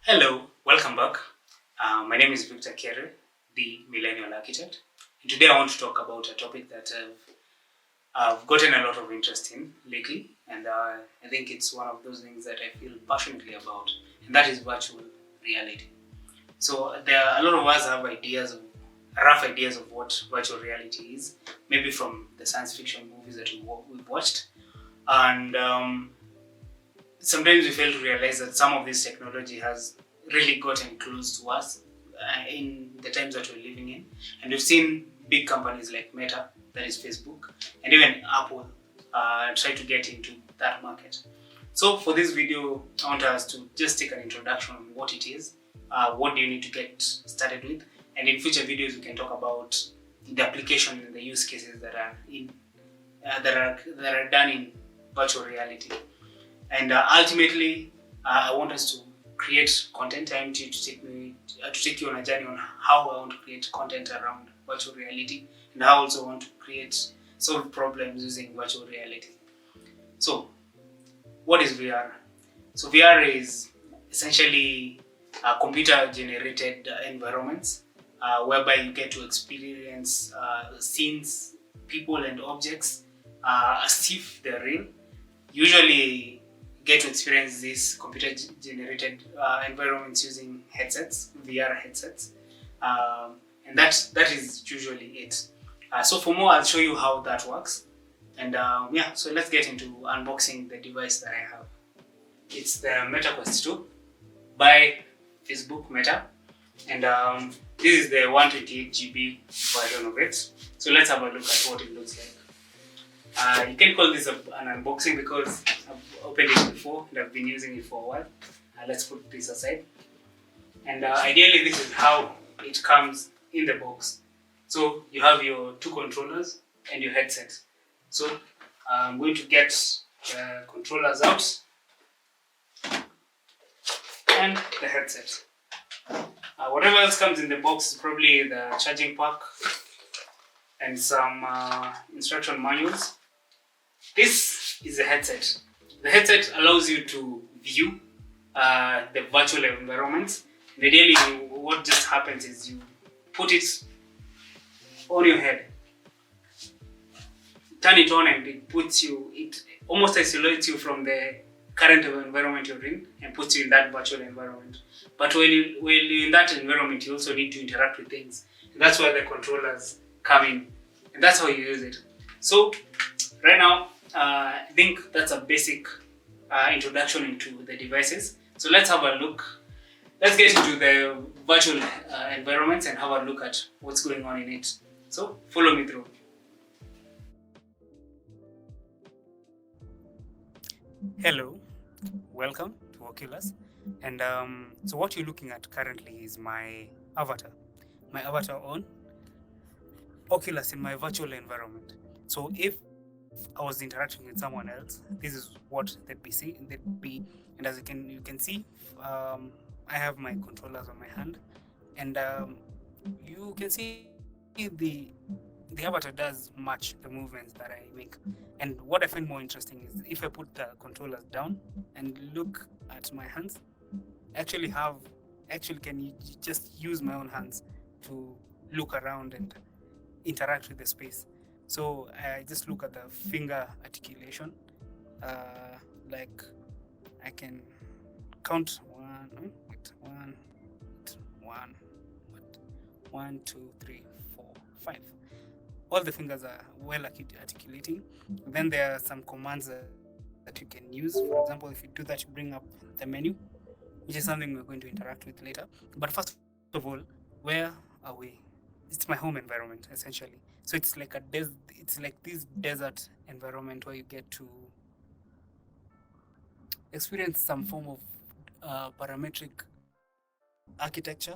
Hello, welcome back. My name is Victor Kere, the Millennial Architect. And today I want to talk about a topic that I've gotten a lot of interest in lately, and I think it's one of those things that I feel passionately about, and that is virtual reality. So there are a lot of us have rough ideas of what virtual reality is, maybe from the science fiction movies that we've watched, and sometimes we fail to realize that some of this technology has really gotten close to us in the times that we're living in. And we've seen big companies like Meta, that is Facebook, and even Apple try to get into that market. So for this video, I want us to just take an introduction on what it is, what do you need to get started with, and in future videos we can talk about the application and the use cases that are done in virtual reality. And ultimately, I want us to create content. I want you to take you on a journey on how I want to create content around virtual reality, and how I also want to solve problems using virtual reality. So, what is VR? So VR is essentially computer-generated environments whereby you get to experience scenes, people, and objects as if they're real. Usually, get to experience these computer-generated environments using headsets, VR headsets, and that is usually it. So for more, I'll show you how that works. And so let's get into unboxing the device that I have. It's the Metaquest 2 by Facebook Meta, and this is the 128 GB version of it. So let's have a look at what it looks like. You can call this an unboxing because I've opened it before and I've been using it for a while. Let's put this aside. And ideally, this is how it comes in the box. So you have your two controllers and your headset. So I'm going to get the controllers out and the headset. Whatever else comes in the box is probably the charging pack and some instruction manuals. This is a headset. The headset allows you to view the virtual environments. And ideally, what just happens is you put it on your head, turn it on, and it almost isolates you from the current environment you're in and puts you in that virtual environment. But when you're in that environment, you also need to interact with things. And that's where the controllers come in. And that's how you use it. So right now, I think that's a basic introduction into the devices. So let's have a look. Let's get into the virtual environments and have a look at what's going on in it. So follow me through. Hello, welcome to Oculus. And so what you're looking at currently is my avatar on Oculus in my virtual environment. So if I was interacting with someone else, this is what they'd be. And as you can see, I have my controllers on my hand, and you can see the avatar does match the movements that I make. And what I find more interesting is if I put the controllers down and look at my hands, actually can just use my own hands to look around and interact with the space. So I just look at the finger articulation, like I can count 1, 2, 3, 4, 5. All the fingers are well articulating. Then there are some commands that you can use. For example, if you do that, you bring up the menu, which is something we're going to interact with later. But first of all, where are we? It's my home environment, essentially. So it's like this desert environment where you get to experience some form of parametric architecture.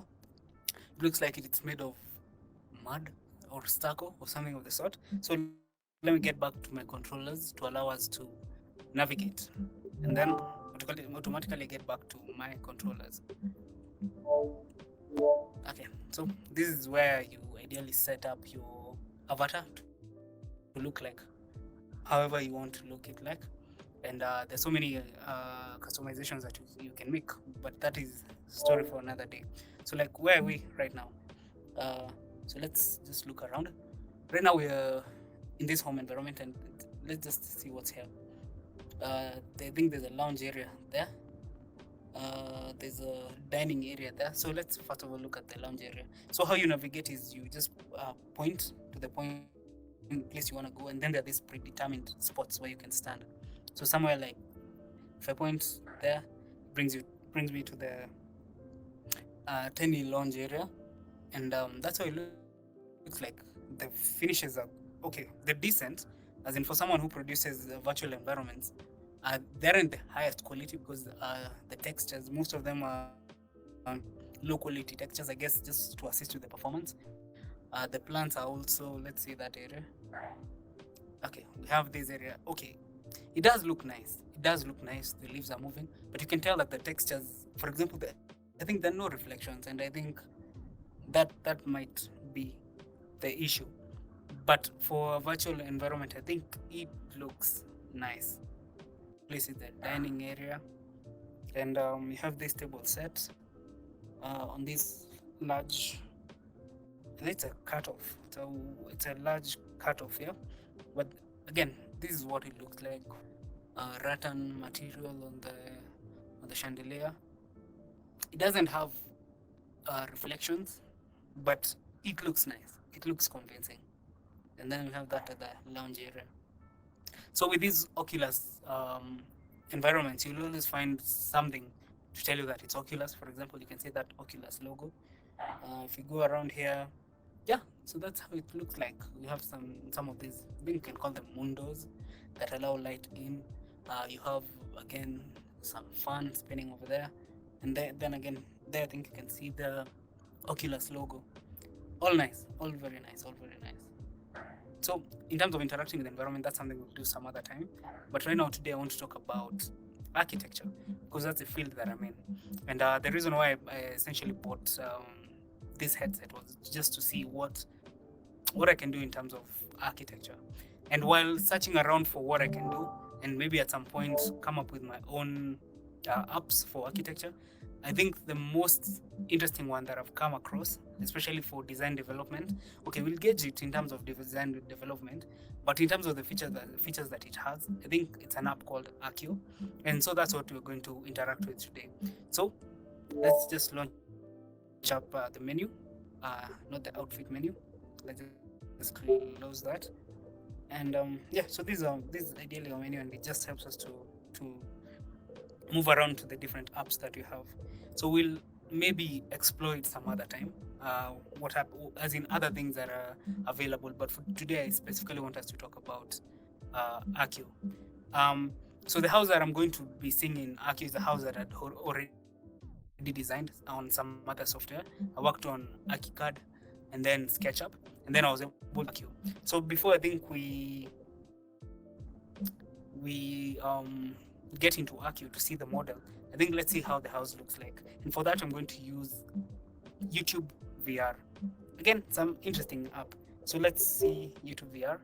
It looks like it's made of mud or stucco or something of the sort. So let me get back to my controllers to allow us to navigate, and then automatically get back to my controllers. Okay, so this is where you ideally set up your avatar to look like however you want to look it like. and there's so many customizations that you can make, but that is story for another day. So like, where are we right now? So let's just look around. Right now we're in this home environment, and let's just see what's here. I think there's a lounge area there. There's a dining area there. So let's first of all look at the lounge area. So how you navigate is you just point to the point place you want to go, and then there are these predetermined spots where you can stand. So somewhere like, if I point there, brings me to the tiny lounge area, and that's how it looks like. The finishes are okay. They're decent, as in for someone who produces virtual environments. They aren't the highest quality because the textures, most of them are low quality textures, I guess, just to assist with the performance. The plants are also, let's see that area. Okay, we have this area. Okay, it does look nice. It does look nice. The leaves are moving, but you can tell that the textures, for example, I think there are no reflections, and I think that might be the issue. But for a virtual environment, I think it looks nice. Place is the dining area, and you have this table set on this large. It's a cutoff. So it's a large cutoff here, but again, this is what it looks like. Rattan material on the chandelier. It doesn't have reflections, but it looks nice. It looks convincing. And then we have that at the lounge area. So with these Oculus environments, you'll always find something to tell you that it's Oculus. For example, you can see that Oculus logo. If you go around here, yeah, so that's how it looks like. We have some of these, I think you can call them windows that allow light in. You have, again, some fan spinning over there. And then again, there I think you can see the Oculus logo. All nice, all very nice, all very nice. So in terms of interacting with the environment, that's something we'll do some other time. But right now, today, I want to talk about architecture, because that's the field that I'm in. And the reason why I essentially bought this headset was just to see what I can do in terms of architecture. And while searching around for what I can do, and maybe at some point come up with my own apps for architecture, I think the most interesting one that I've come across, especially for design development, okay, we'll gauge it in terms of design development, but in terms of the features that it has, I think it's an app called Arkio, and so that's what we're going to interact with today. So let's just launch up the menu, not the outfit menu. Let's just close that, and yeah. So this is ideally our menu, and it just helps us to move around to the different apps that you have. So we'll maybe explore it some other time, as in other things that are available. But for today, I specifically want us to talk about Arkio. So the house that I'm going to be seeing in Arkio is the house that I'd already designed on some other software. I worked on ArchiCAD and then SketchUp, and then I was able to Arkio. So before I think we get into Arkio to see the model, I think let's see how the house looks like. And for that, I'm going to use YouTube VR. Again, some interesting app. So let's see YouTube VR.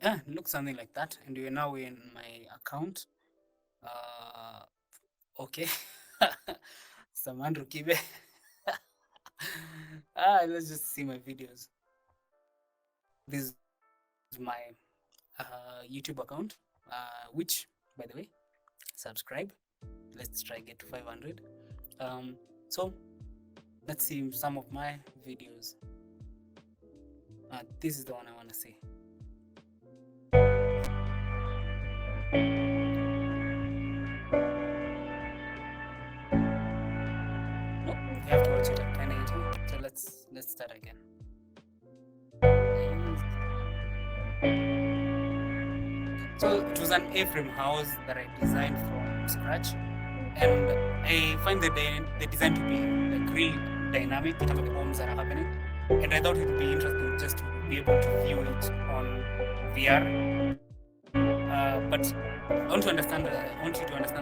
Yeah, it looks something like that. And we're now in my account. Okay. Samandru Kibe. Let's just see my videos. This is my YouTube account, which, by the way, subscribe. Let's try get to 500. So let's see some of my videos. This is the one I want to see. Nope, you have to watch it at 1080. So let's start again. So it was an A-frame house that I designed from scratch, and I find the design to be like really dynamic in terms of the homes that are happening, and I thought it would be interesting just to be able to view it on VR. But I want you to understand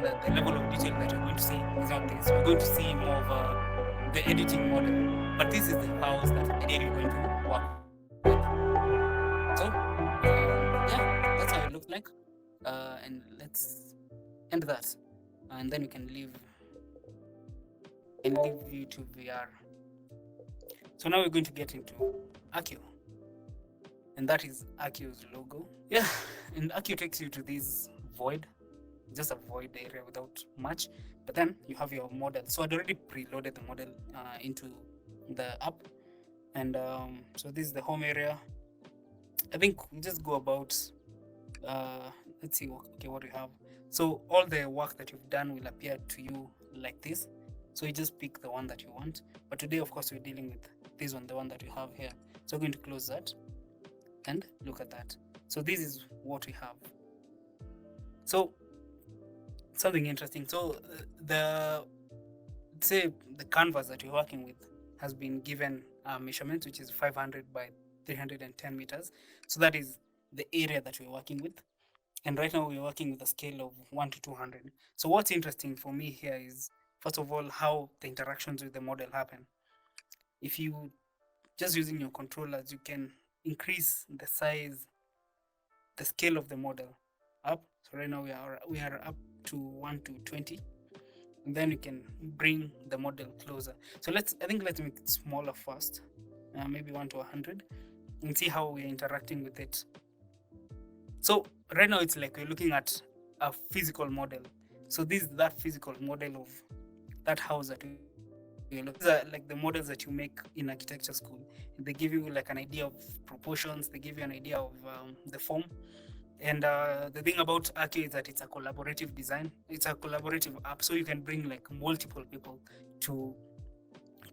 that the level of detail that you're going to see is not this. We're going to see more of the editing model, but this is the house that ideally we're going to work with. looks like. And let's end that, and then we can leave you to VR. So now we're going to get into Arkio, and that is Arkio's logo. Yeah, and Arkio takes you to this void, just a void area without much. But then you have your model. So I'd already preloaded the model into the app, and so this is the home area. I think we just go about. Let's see. Okay, what we have. So all the work that you've done will appear to you like this. So you just pick the one that you want. But today, of course, we're dealing with this one, the one that you have here. So we're going to close that and look at that. So this is what we have. So something interesting. So the canvas that you're working with has been given a measurement, which is 500 by 310 meters. So that is the area that we're working with. And right now we're working with a scale of 1 to 200. So what's interesting for me here is, first of all, how the interactions with the model happen. If you just using your controllers, you can increase the size, the scale of the model up. So right now we are up to 1 to 20. And then you can bring the model closer. So let's make it smaller first, maybe 1 to 100, and see how we're interacting with it. So right now it's like we're looking at a physical model. So this is that physical model of that house that we look. These are like the models that you make in architecture school. They give you like an idea of proportions. They give you an idea of the form. And the thing about Arkio is that it's a collaborative design. It's a collaborative app, so you can bring like multiple people to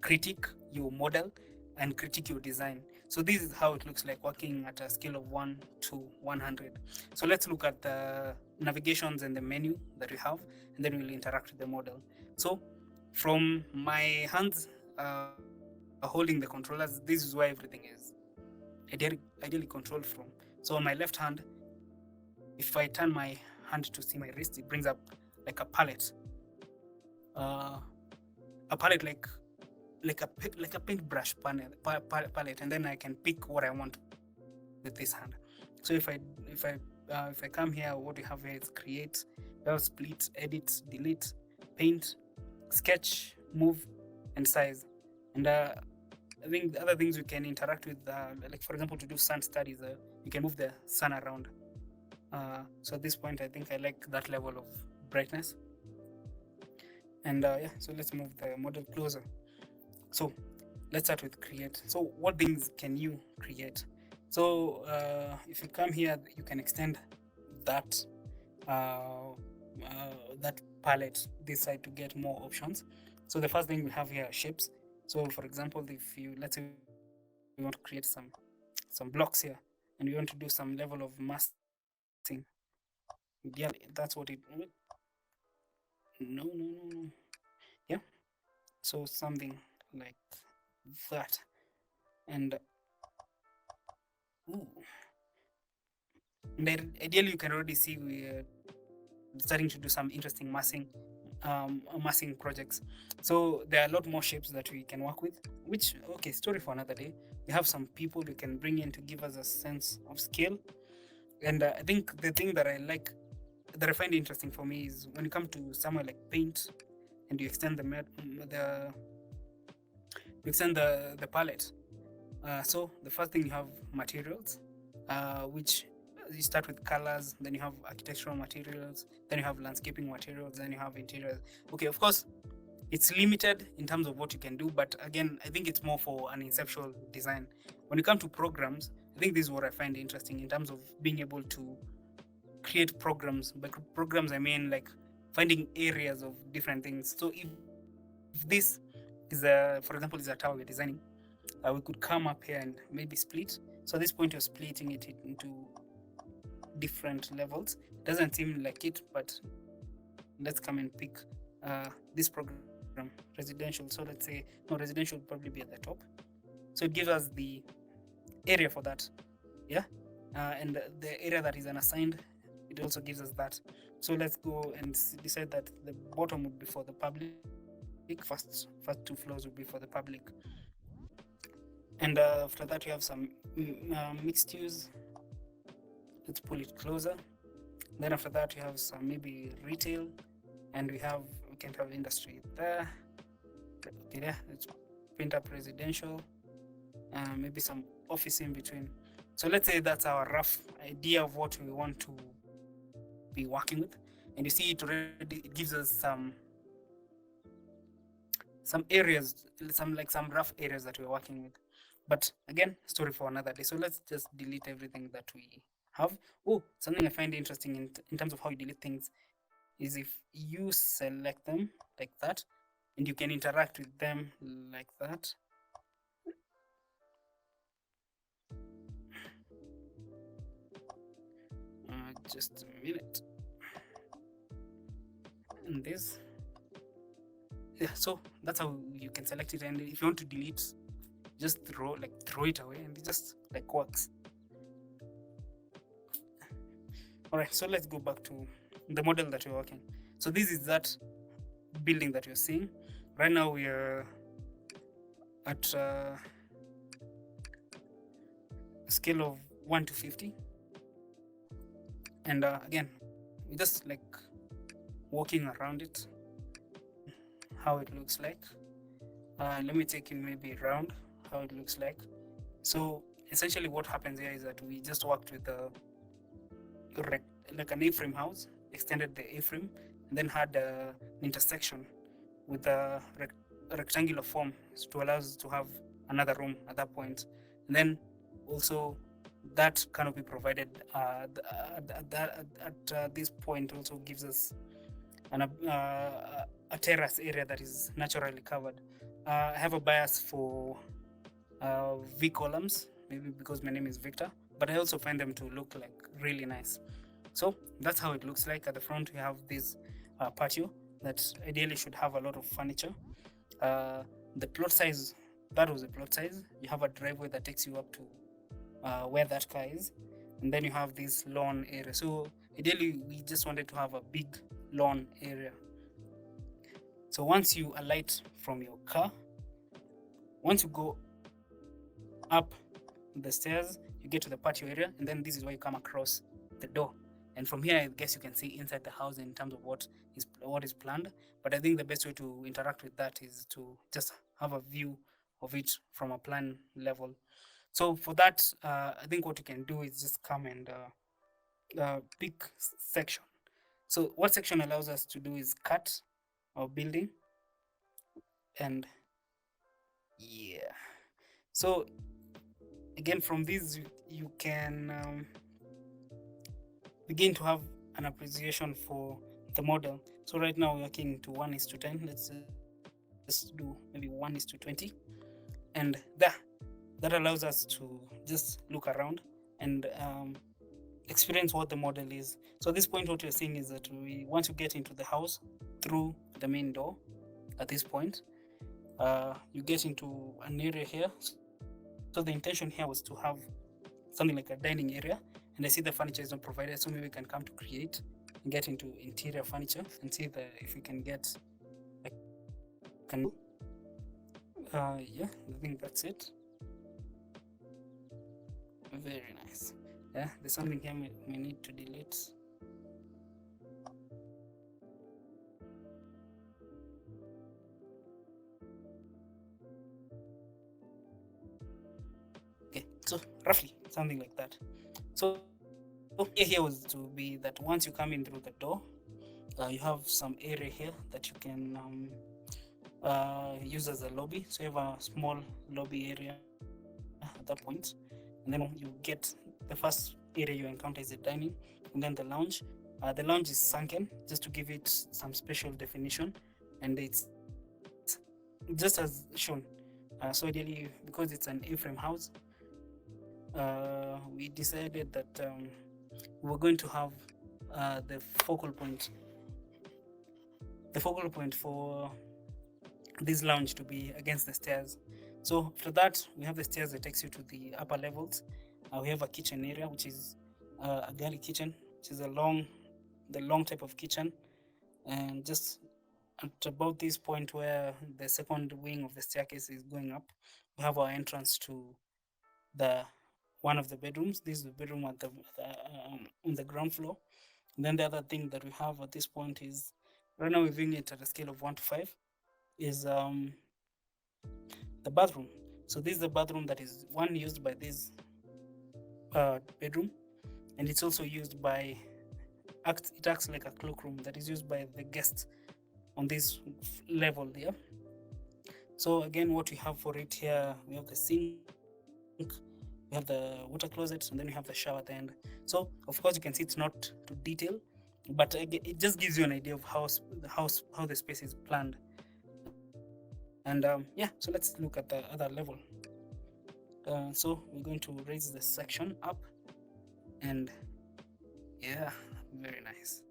critique your model and critique your design. So this is how it looks like working at a scale of 1 to 100. So let's look at the navigations and the menu that we have, and then we'll interact with the model. So from my hands holding the controllers, this is where everything is ideally controlled from. So on my left hand, if I turn my hand to see my wrist, it brings up like a palette. A palette like a paintbrush palette, and then I can pick what I want with this hand. So if I come here, what we have here is create, split, edit, delete, paint, sketch, move, and size. And I think the other things we can interact with, like for example, to do sun studies, you can move the sun around. So at this point, I think I like that level of brightness. And yeah, so let's move the model closer. So let's start with create. So what things can you create? So if you come here, you can extend that that palette this side to get more options. So the first thing we have here are shapes. So for example, if you, let's say we want to create some blocks here, and we want to do some level of massing. Yeah, that's what it. No. Yeah. So something like that, and ideally you can already see we're starting to do some interesting massing projects. So there are a lot more shapes that we can work with, which, okay, story for another day. We have some people we can bring in to give us a sense of scale. And I think the thing that I find interesting for me is when you come to somewhere like paint and you extend the palette. So the first thing, you have materials, which you start with colors, then you have architectural materials, then you have landscaping materials, then you have interiors. Okay, of course, it's limited in terms of what you can do, but again, I think it's more for an conceptual design. When you come to programs, I think this is what I find interesting in terms of being able to create programs. By programs, I mean like finding areas of different things. So if this is for example, is a tower we're designing, we could come up here and maybe split. So at this point, you're splitting it into different levels. It doesn't seem like it, but let's come and pick this program, residential. So let's say, no, residential would probably be at the top. So it gives us the area for that. Yeah. And the area that is unassigned, it also gives us that. So let's go and decide that the bottom would be for the public. First 2 floors would be for the public. And after that, we have some mixed use. Let's pull it closer. Then after that, we have some maybe retail, and we can have industry there. Okay, there let's print up residential, maybe some office in between. So let's say that's our rough idea of what we want to be working with, and you see it already. It gives us some areas, some rough areas that we're working with. But again, story for another day. So let's just delete everything that we have. Oh, something I find interesting in terms of how you delete things is if you select them like that, and you can interact with them like that. Just a minute. And this, yeah. So that's how you can select it. And if you want to delete, just throw it away, and it just like works. All right. So let's go back to the model that we're working. So this is that building that you're seeing. Right now we are at a scale of 1 to 50. And again, we just like walking around it, how it looks like. Let me take you maybe around how it looks like. So essentially what happens here is that we just worked with like an A-frame house, extended the A-frame, and then had an intersection with a rectangular form to allow us to have another room at that point. And then also that canopy provided at this point also gives us a terrace area that is naturally covered. I have a bias for V columns, maybe because my name is Victor, but I also find them to look like really nice. So that's how it looks like. At the front, we have this patio that ideally should have a lot of furniture. The plot size, that was the plot size. You have a driveway that takes you up to where that car is, and then you have this lawn area. So ideally, we just wanted to have a big lawn area. So once you alight from your car, once you go up the stairs, you get to the patio area, and then this is where you come across the door. And from here, I guess you can see inside the house in terms of what is planned. But I think the best way to interact with that is to just have a view of it from a plan level. So for that, I think what you can do is just come and pick section. So what section allows us to do is cut our building, and yeah. So again, from this you can begin to have an appreciation for the model. So right now we're working to 1:10. Let's just do maybe 1:20, and that allows us to just look around and experience what the model is. So at this point, what we're seeing is that we want to get into the house through the main door. At this point, you get into an area here. So the intention here was to have something like a dining area, and I see the furniture is not provided, so maybe we can come to create and get into interior furniture and see if we can get like yeah, I think that's it. Very nice. Yeah, there's something here we need to delete. Okay, so roughly something like that. So here was to be that once you come in through the door, you have some area here that you can use as a lobby. So you have a small lobby area at that point, and then you get the first area you encounter is the dining, and then the lounge. The lounge is sunken just to give it some special definition, and it's just as shown. So ideally, because it's an A-frame house, we decided that we're going to have the focal point for this lounge to be against the stairs. So after that, we have the stairs that takes you to the upper levels. We have a kitchen area, which is a galley kitchen, which is the long type of kitchen. And just at about this point where the second wing of the staircase is going up, we have our entrance to the one of the bedrooms. This is the bedroom on the ground floor. And then the other thing that we have at this point is, right now we're viewing it at a scale of 1 to 5, is the bathroom. So this is the bathroom that is one used by this bedroom, and it's also used by it acts like a cloakroom that is used by the guests on this level there. So again, what we have for it here, we have the sink, we have the water closet, and then we have the shower at the end. So of course you can see it's not to detail, but it just gives you an idea of how the space is planned. And yeah, so let's look at the other level. So we're going to raise the section up, and yeah, very nice.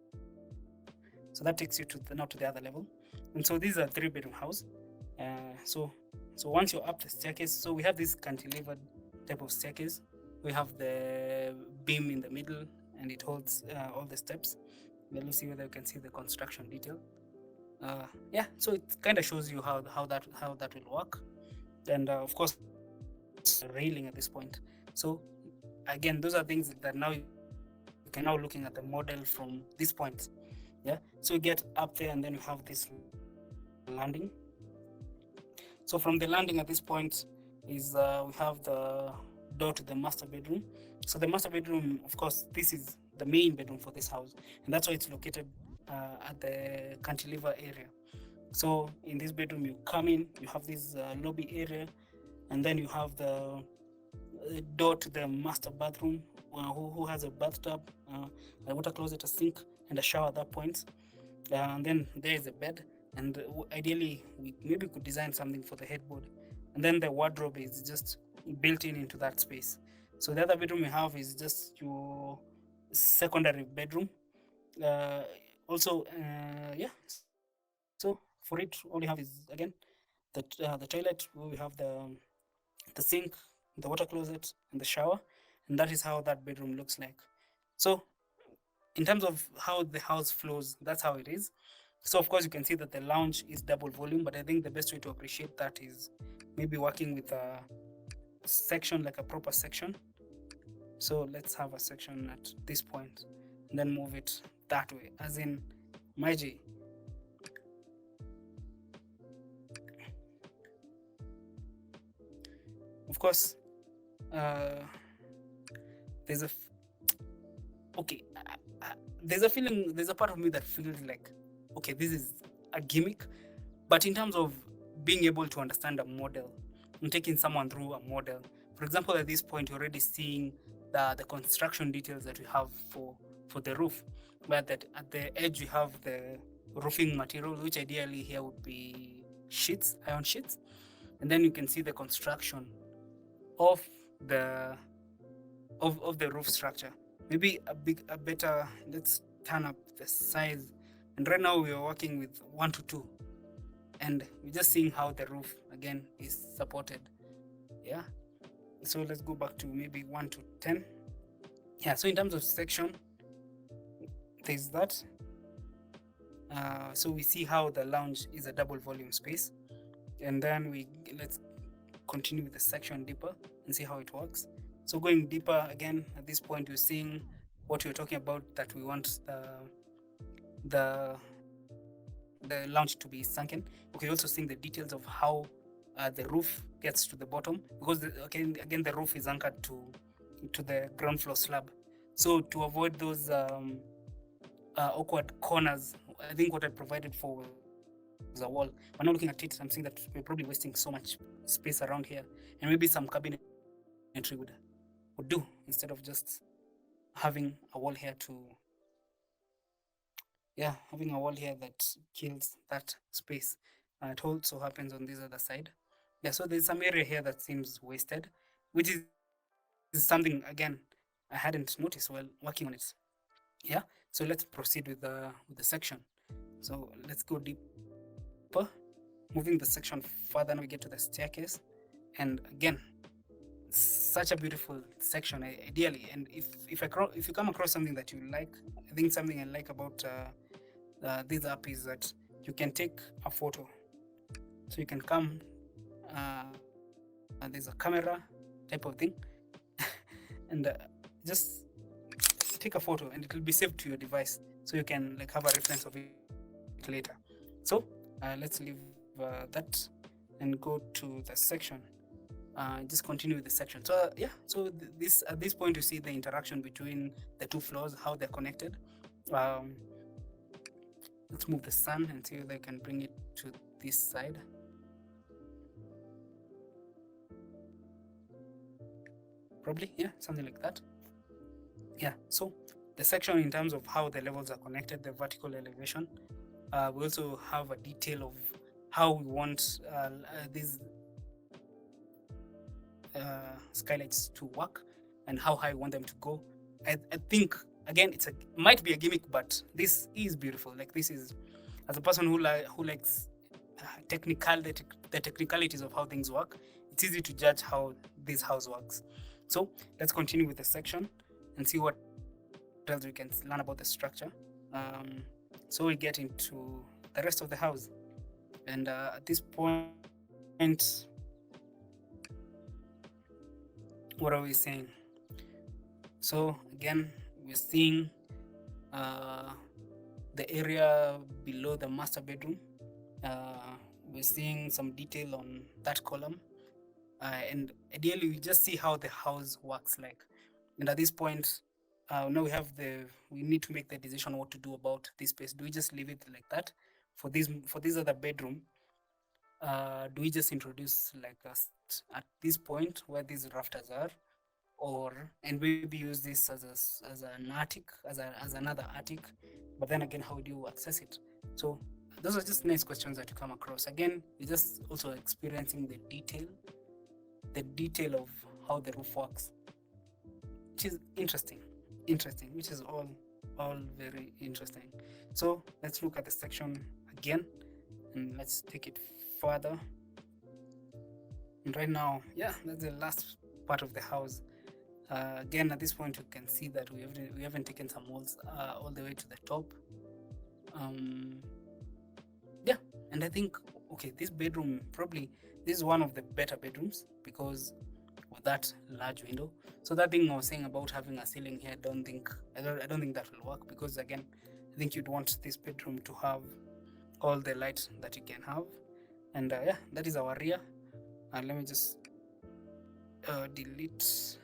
So that takes you to now to the other level. And so these are 3-bedroom house. So once you're up the staircase, so we have this cantilevered type of staircase. We have the beam in the middle, and it holds all the steps. Let me see whether you can see the construction detail. Yeah, so it kind of shows you how that will work. And of course, railing at this point. So again, those are things that now you can now looking at the model from this point. Yeah, so you get up there, and then you have this landing. So from the landing at this point is we have the door to the master bedroom. So the master bedroom, of course, this is the main bedroom for this house, and that's why it's located at the cantilever area. So in this bedroom, you come in, you have this lobby area, and then you have the door to the master bathroom, who has a bathtub, a water closet, a sink, and a shower at that point. And then there is a bed, and ideally we maybe could design something for the headboard. And then the wardrobe is just built in into that space. So the other bedroom you have is just your secondary bedroom. Uh, Also, yeah. So for it, all you have is again the toilet, where we have the sink, the water closet, and the shower, and that is how that bedroom looks like. So in terms of how the house flows, that's how it is. So of course you can see that the lounge is double volume, but I think the best way to appreciate that is maybe working with a section, like a proper section. So let's have a section at this point and then move it that way, as in my G. Of course, uh, there's a okay. There's a feeling. There's a part of me that feels like, okay, this is a gimmick, but in terms of being able to understand a model and taking someone through a model, for example, at this point, you're already seeing the construction details that we have for the roof, where that at the edge we have the roofing material, which ideally here would be sheets, iron sheets, and then you can see the construction of the of the roof structure. Maybe a better, let's turn up the size. And right now we are working with 1 to 2, and we're just seeing how the roof again is supported. Yeah, so let's go back to maybe 1 to 10. Yeah, so in terms of section, there's that. So we see how the lounge is a double volume space, and then let's continue with the section deeper and see how it works. So going deeper again, at this point you're seeing what we're talking about, that we want the the lounge to be sunken. Okay, you're also seeing the details of how the roof gets to the bottom, because again the roof is anchored to the ground floor slab. So to avoid those awkward corners, I think what I provided for was a wall. We're not looking at it. I'm saying that we're probably wasting so much space around here, and maybe some cabinetry would do, instead of just having a wall here to having a wall here that kills that space. It also happens on this other side. Yeah, so there's some area here that seems wasted, which is something again I hadn't noticed while working on it. Yeah, so let's proceed with the section. So let's go deeper, moving the section further. Now we get to the staircase, and again, such a beautiful section ideally. And if you come across something that you like, I think something I like about this app is that you can take a photo. So you can come, there's a camera type of thing, and just take a photo and it will be saved to your device, so you can like have a reference of it later. So let's leave that and go to the section. Just continue with the section. So yeah, so this at this point you see the interaction between the two floors, how they're connected. Let's move the sun and see if I can bring it to this side. Probably, yeah, something like that. Yeah, so the section in terms of how the levels are connected, the vertical elevation. We also have a detail of how we want these skylights to work and how high we want them to go. I think again it might be a gimmick, but this is beautiful. Like, this is, as a person who likes the technicalities of how things work, it's easy to judge how this house works. So let's continue with the section and see what else we can learn about the structure. So we get into the rest of the house, and at this point, what are we saying? So again, we're seeing the area below the master bedroom. We're seeing some detail on that column, and ideally we just see how the house works like. And at this point, now we need to make the decision what to do about this space. Do we just leave it like that for this other bedroom? Do we just introduce like at this point where these rafters are, and maybe use this as an attic, as another attic? But then again, how do you access it? So those are just nice questions that you come across. Again, you're just also experiencing the detail of how the roof works, which is interesting, which is all very interesting. So let's look at the section again and let's take it further. And right now, yeah, that's the last part of the house. Again, at this point, you can see that we haven't taken some walls all the way to the top. Yeah, and I think, okay, this bedroom, probably this is one of the better bedrooms because of that large window. So that thing I was saying about having a ceiling here, I don't think that will work, because again, I think you'd want this bedroom to have all the light that you can have. And yeah, that is our rear. Let me just delete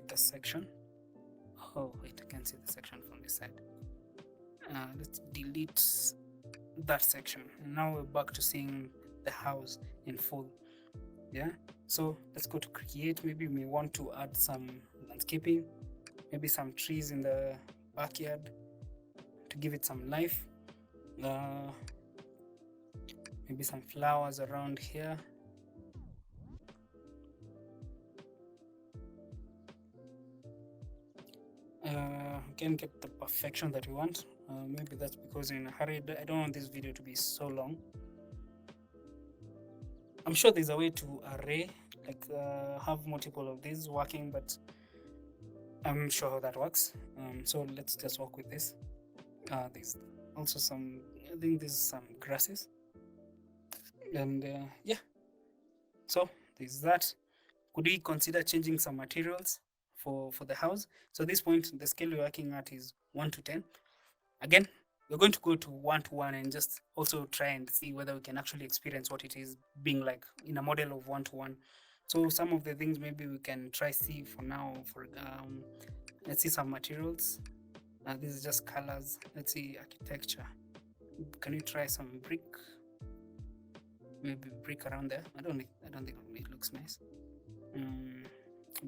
the section. Oh wait, I can see the section from this side. Let's delete that section. And now we're back to seeing the house in full. Yeah, so let's go to create. Maybe we want to add some landscaping, maybe some trees in the backyard to give it some life. Maybe some flowers around here. Can't get the perfection that we want. Maybe that's because in a hurry. I don't want this video to be so long. I'm sure there's a way to array, like have multiple of these working, but I'm sure how that works. So let's just work with this. There's also some, I think there's some grasses. And yeah, so there's that. Could we consider changing some materials for the house? So at this point, the scale we're working at is 1 to 10. Again, we're going to go to 1 to 1 and just also try and see whether we can actually experience what it is being like in a model of 1 to 1. So some of the things maybe we can try see for now. For let's see some materials. This is just colors. Let's see architecture. Can we try some brick? Maybe brick around there. I don't think it looks nice.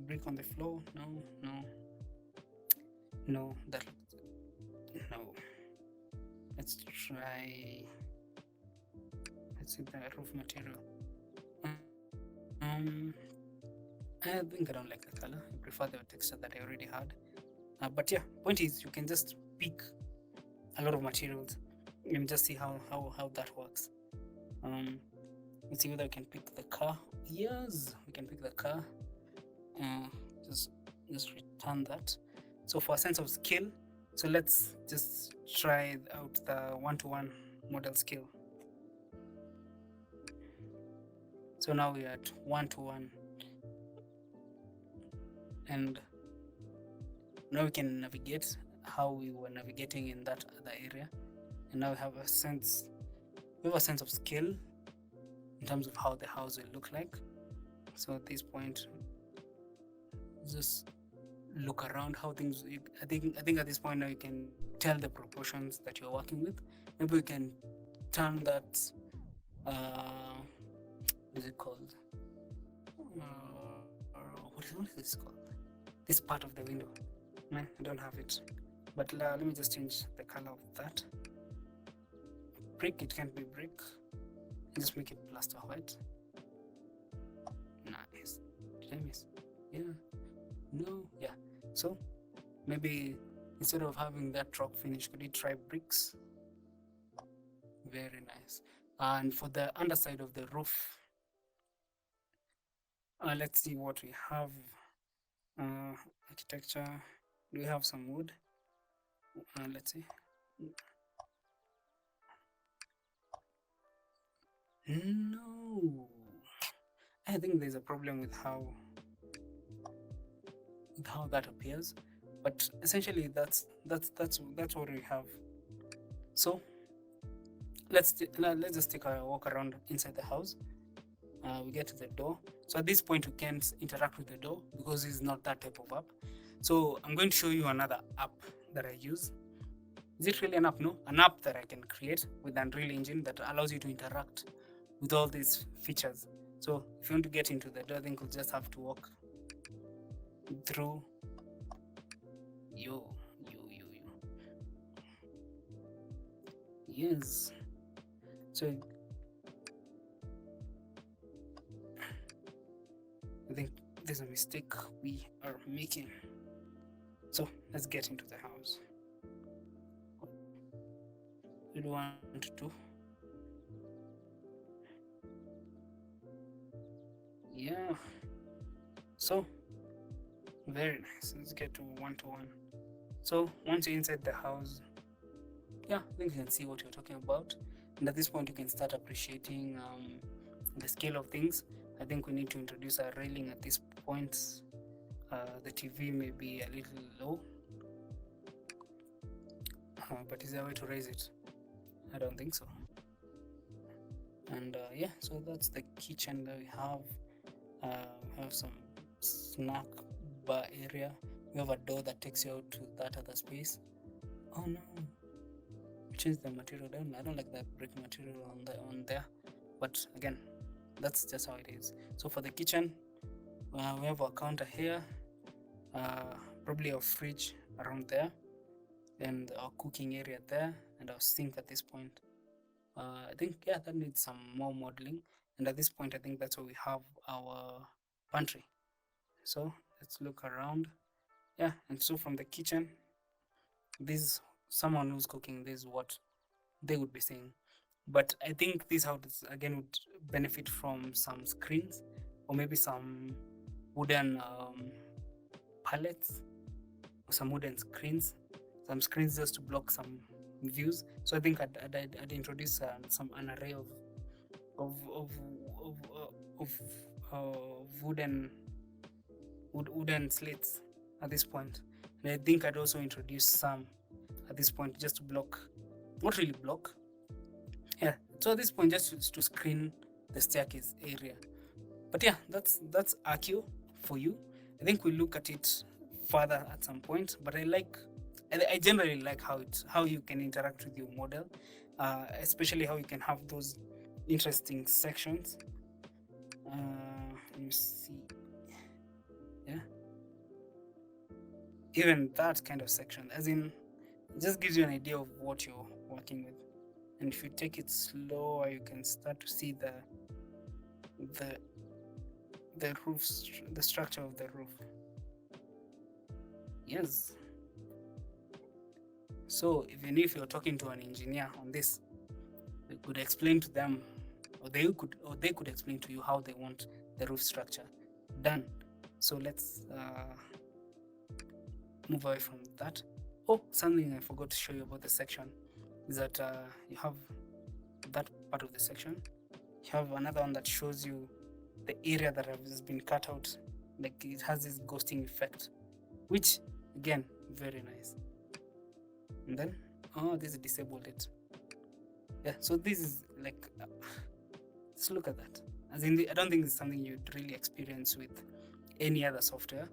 Brick on the floor. No, that no. Let's try. Let's see the roof material. I think I don't like the color. I prefer the texture that I already had. But yeah, point is you can just pick a lot of materials and just see how that works. Let's see whether we can pick the car. Yes, we can pick the car. Just return that. So for a sense of scale, so let's just try out the 1 to 1 model scale. So now we're at 1 to 1, and Now we can navigate how we were navigating in that other area, and now we have a sense of scale in terms of how the house will look like. So at this point, just look around how things. I think at this point now you can tell the proportions that you're working with. Maybe we can turn that. What is it called? What is this called? This part of the window. Man, I don't have it. But let me just change the color of that. Brick, it can't be brick. Just make it plaster white. Nice. Did I miss? Yeah. No. Yeah. So maybe instead of having that rock finish, could you try bricks? Very nice. And for the underside of the roof, let's see what we have. Architecture. Do we have some wood? Let's see. No, I think there's a problem with how that appears, but essentially that's what we have. So let's just take a walk around inside the house. We get to the door. So at this point we can't interact with the door because it's not that type of app. So I'm going to show you another app that I use. Is it really an app? No, an app that I can create with Unreal Engine that allows you to interact with all these features. So if you want to get into the door, I think we'll just have to walk through you. Yes. So I think there's a mistake we are making. So let's get into the house. We don't want to do. Yeah. So very nice. Let's get to one. So once you're inside the house, yeah, I think you can see what you're talking about. And at this point, you can start appreciating the scale of things. I think we need to introduce a railing at this point. The TV may be a little low, but is there a way to raise it? I don't think so. And yeah, so that's the kitchen that we have. We have some snack bar area. We have a door that takes you out to that other space. Oh no, change the material down. I don't like that brick material on there, but again, that's just how it is. So for the kitchen, we have a counter here, probably a fridge around there, and our cooking area there, and our sink at this point. I think, yeah, that needs some more modeling. And at this point, I think that's where we have our pantry. So let's look around. Yeah, and so from the kitchen, someone who's cooking, this is what they would be saying. But I think this house again would benefit from some screens, or maybe some wooden pallets, or some wooden screens, just to block some views. So I think I'd introduce an array of wooden slates at this point. And I think I'd also introduce some at this point just to block, not really block. Yeah, so at this point just to screen the staircase area. But yeah, that's Arkio for you. I think we'll look at it further at some point, but I generally like how you can interact with your model, especially how you can have those interesting sections. Let me see. Yeah, even that kind of section, as in, it just gives you an idea of what you're working with. And if you take it slower, you can start to see the roof, the structure of the roof. Yes. So even if you're talking to an engineer on this, you could explain to them, or they could explain to you how they want the roof structure done. So let's move away from that. Oh, something I forgot to show you about the section is that you have that part of the section. You have another one that shows you the area that has been cut out, like it has this ghosting effect, which again Very nice. And then, oh, this disabled it. Yeah, so this is like, let's look at that. As in, I don't think it's something you'd really experience with any other software.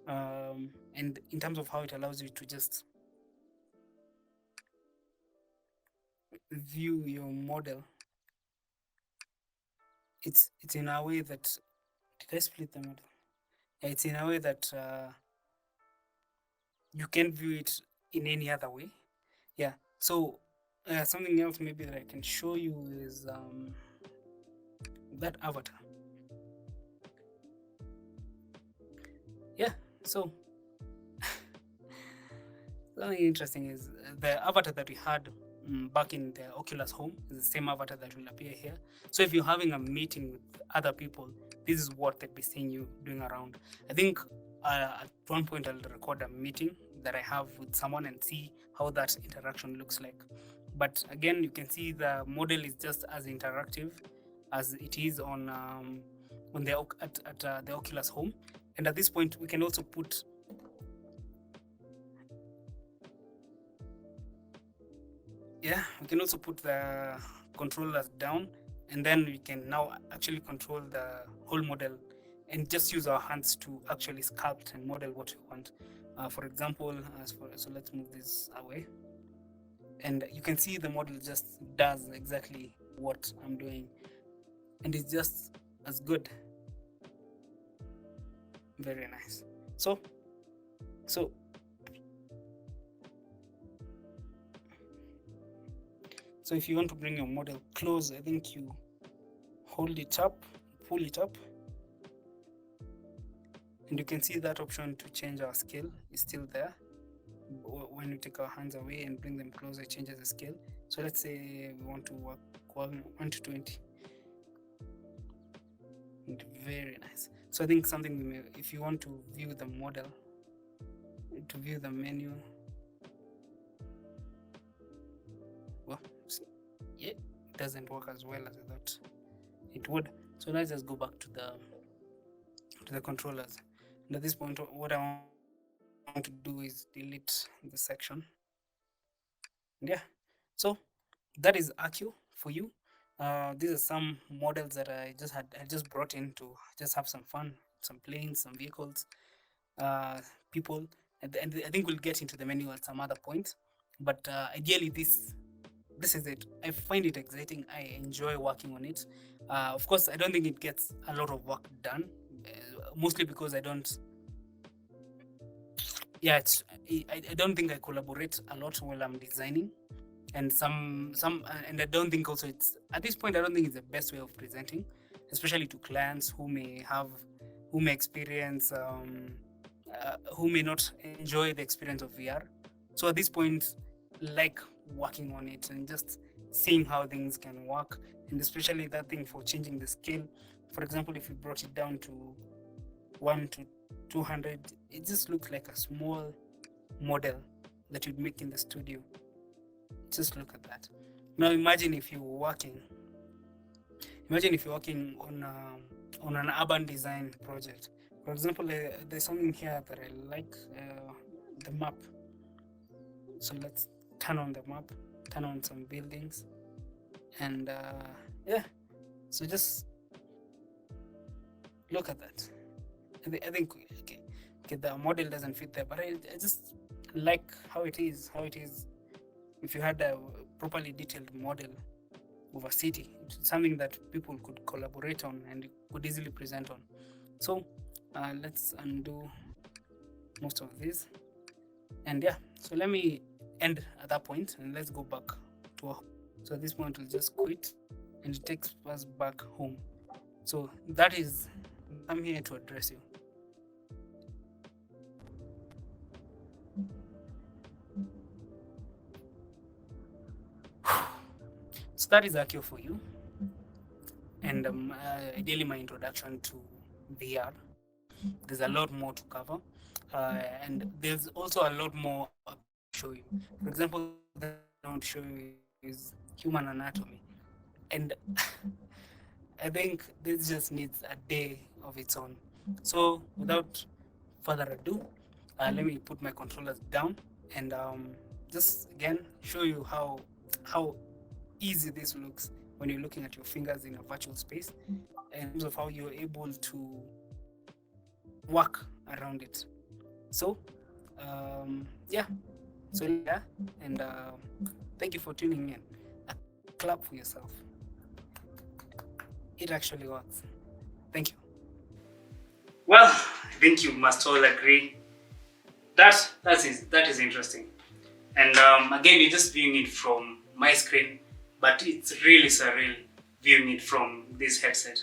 And in terms of how it allows you to just view your model, it's in a way that, did I split the model? Yeah, it's in a way that you can view it in any other way. Yeah, so something else maybe that I can show you is that avatar. Yeah, so something interesting is the avatar that we had back in the Oculus Home is the same avatar that will appear here. So if you're having a meeting with other people, this is what they'll be seeing you doing around. I think at one point I'll record a meeting that I have with someone and see how that interaction looks like. But again, you can see the model is just as interactive as it is on the Oculus Home. And at this point, we can also put we can also put the controllers down, and then we can now actually control the whole model and just use our hands to actually sculpt and model what we want. For example, so let's move this away, and you can see the model just does exactly what I'm doing, and it's just as good. Very nice. So if you want to bring your model close, I think you hold it up, pull it up, and you can see that option to change our scale is still there. When we take our hands away and bring them closer, it changes the scale. So let's say we want to work 1 to 20. And very nice. So I think something, if you want to view the model, to view the menu, well, yeah, it doesn't work as well as I thought it would. So let's just go back to the controllers. And at this point, what I want to do is delete the section. Yeah, so that is Arkio for you. These are some models that I just brought in to just have some fun, some planes, some vehicles, people, and I think we'll get into the menu at some other point. But ideally, this is it. I find it exciting. I enjoy working on it. Of course, I don't think it gets a lot of work done, mostly because I don't. Yeah, I don't think I collaborate a lot while I'm designing, and and I don't think also it's at this point I don't think it's the best way of presenting, especially to clients who may experience who may not enjoy the experience of VR. So at this point, like working on it and just seeing how things can work, and especially that thing for changing the scale. For example, if you brought it down to 1 to 200, it just looks like a small model that you'd make in the studio. Just look at that. Now imagine if you're working on an urban design project. For example, there's something here that I like, the map. So let's turn on the map, turn on some buildings, and yeah, so just look at that. I think okay, the model doesn't fit there, but I just like how it is. If you had a properly detailed model of a city, it's something that people could collaborate on and could easily present on. So let's undo most of this, and yeah, so let me end at that point and let's go back to our. So at this point we'll just quit and it takes us back home. So that is, I'm here to address you. So that is Arkio for you, and ideally my introduction to VR. There's a lot more to cover, and there's also a lot more to show you. For example, the I want to show you is human anatomy, and I think this just needs a day of its own. So without further ado, Let me put my controllers down and just again show you how easy this looks when you're looking at your fingers in a virtual space, in terms of how you're able to work around it. So yeah, so yeah, and thank you for tuning in. A clap for yourself. It actually works. Thank you. Well, I think you must all agree that is interesting. And again, you're just viewing it from my screen, but it's really surreal viewing it from this headset.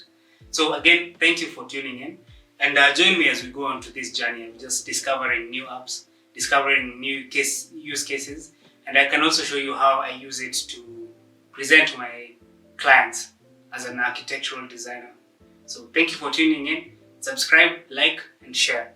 So again, thank you for tuning in, and join me as we go on to this journey of just discovering new apps, discovering new use cases, and I can also show you how I use it to present to my clients as an architectural designer. So thank you for tuning in. Subscribe, like, and share.